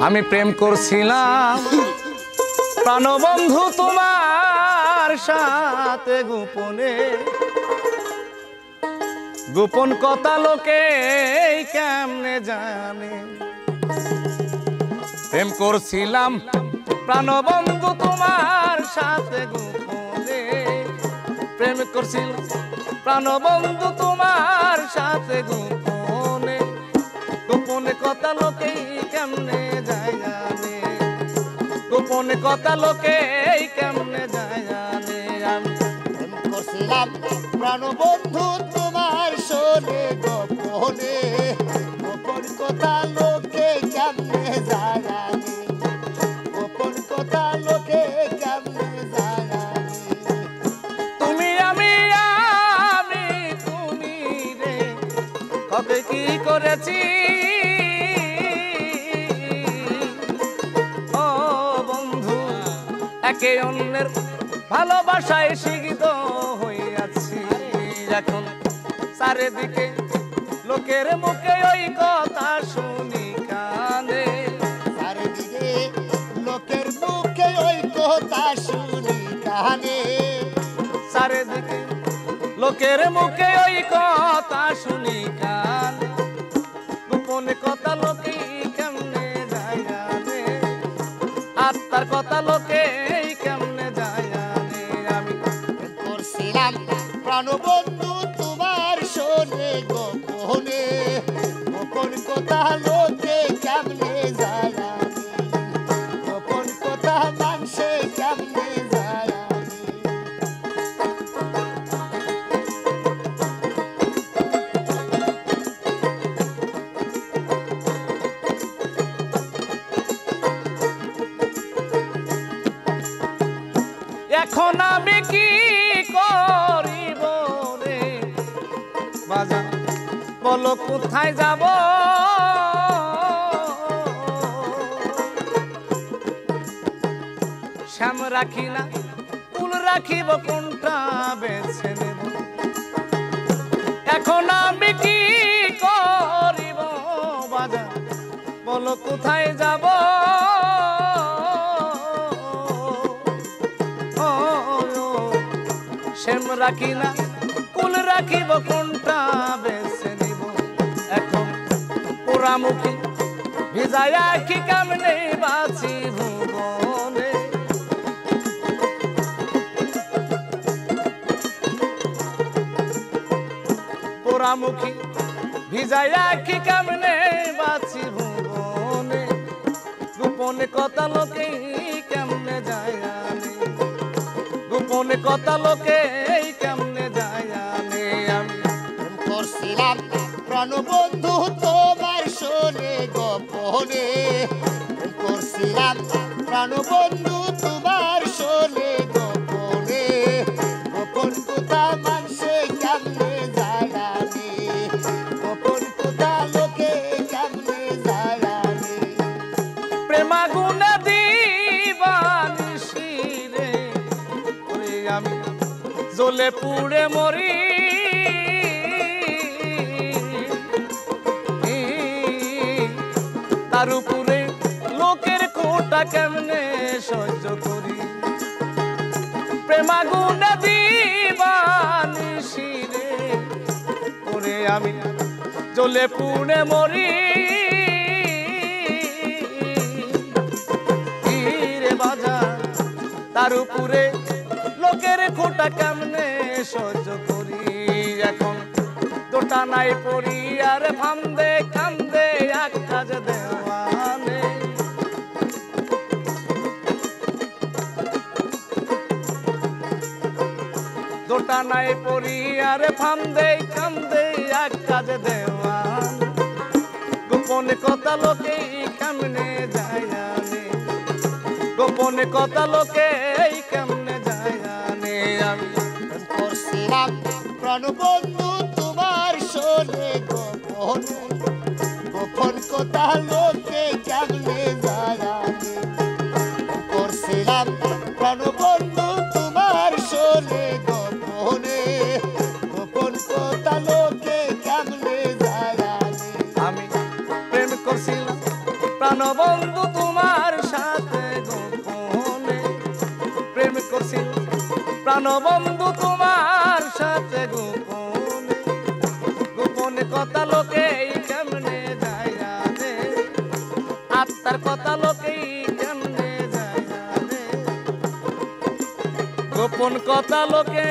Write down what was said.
আমি প্রেম করছিলাম প্রাণবন্ধু তোমার সাথে গোপনে, গোপন কথা লোকে কেমনে জানে। প্রেম করছিলাম প্রাণবন্ধু তোমার সাথে গোপনে, প্রেম করছিলাম প্রাণবন্ধু তোমার সাথে গোপনে, গোপনে কথা লোকে কেমনে যায় জানে, গোপনে কথা লোকে কেমনে যায় জানে। আমি প্রেম করছিলাম প্রাণবন্ধু তোমার শোনে গোপনে, গোপন কথা লোকে কেমনে যায় জানে, গোপন কথা লোকে কেমনে যায় জানে। তুমি আমি তুমি রে কবে কি করেছি ও বন্ধু, একে অন্যের ভালোবাসায় শিক্ষিত হইয়াছি। এখন চারিদিকে লোকের মুখে ওই কথা শুনি কানে, চারিদিকে লোকের মুখে ওই কথা শুনি কানে, চারিদিকে লোকের মুখে ওই কথা শুনি কানে, গোপনে কথা লোকে কেমনে যায় জানে, আত্মার কথা লোকে কেমনে যায় জানে। আমি প্রেম করছিলাম প্রাণবন্ধু তোমার শোনে গোপনে, গোপন কথা লোকে কেমনে যায় জানে, গোপন কথা মানুষে কেমনে যায় জানে। এখন আমি কি করিব রে বাজান, বলো কোথায় যাব, শ্যাম রাখি না ফুল রাখিব কোনটা বেছে নেব। এখন আমি কি করিব বাজান, বলো কোথায় যাব, শ্যাম রাখি না কুল রাখিব কোনটা বেছে নিব। এখন পোড়ামুখী ভিজায়া কি কেমনে বাঁচি ভুবনে, পোড়ামুখী ভিজায়া কি কেমনে বাঁচি ভুবনে, গোপনে কথা লোকে কেমনে যায় জানে, গোপনে কথা লোকে কেমনে যায় জানে। আমি প্রেম করছিলাম প্রাণবন্ধু তোমার শোনে গোপনে, প্রেম করছিলাম প্রাণবন্ধু তোমার শোনে গোপনে, গোপন কথা মানুষে কেমনে যায় জানে, গোপন কথা লোকে কেমনে যায় জানে। প্রেমাগুনে দিবানিশি রে ওরে আমি জ্বলে পুড়ে মরি, তার উপরে লোকের খোঁটা কেমনে সহ্য করি। প্রেমাগুনে দিবানিশি রে ওরে আমি জ্বলে পুড়ে মরি, রে বাজার তার উপরে লোকের খোঁটা কেমনে সহ্য করি। এখন দুটা নাই পড়ি আর ফান্দে কান্দে এক কাজ দেওয়ানে, দুটা নাই পড়ি আর ফান্দে কান্দে এক কাজ দেওয়ান, গোপনে কথা লোকে কেমনে যায় জানে, গোপনে কথা লোকে কেমনে যায় জানে। আমি প্রেম করছিলাম প্রাণবন্ধু তোমার শোনে গোপনে, গোপন কথা লোকে কেমনে যায় জানে, প্রেম করছিলাম প্রাণবন্ধু তোমার শোনে গোপনে, গোপন কথা লোকে কেমনে যায় জানে। আমি প্রেম করছিলাম প্রাণবন্ধু প্রাণবন্ধু তোমার সাথে গোপনে গোপনে কথা লোকেই কেমনে যায় রে, আত্মার কথা লোকেই কেমনে যায় রে, গোপন কথা লোকে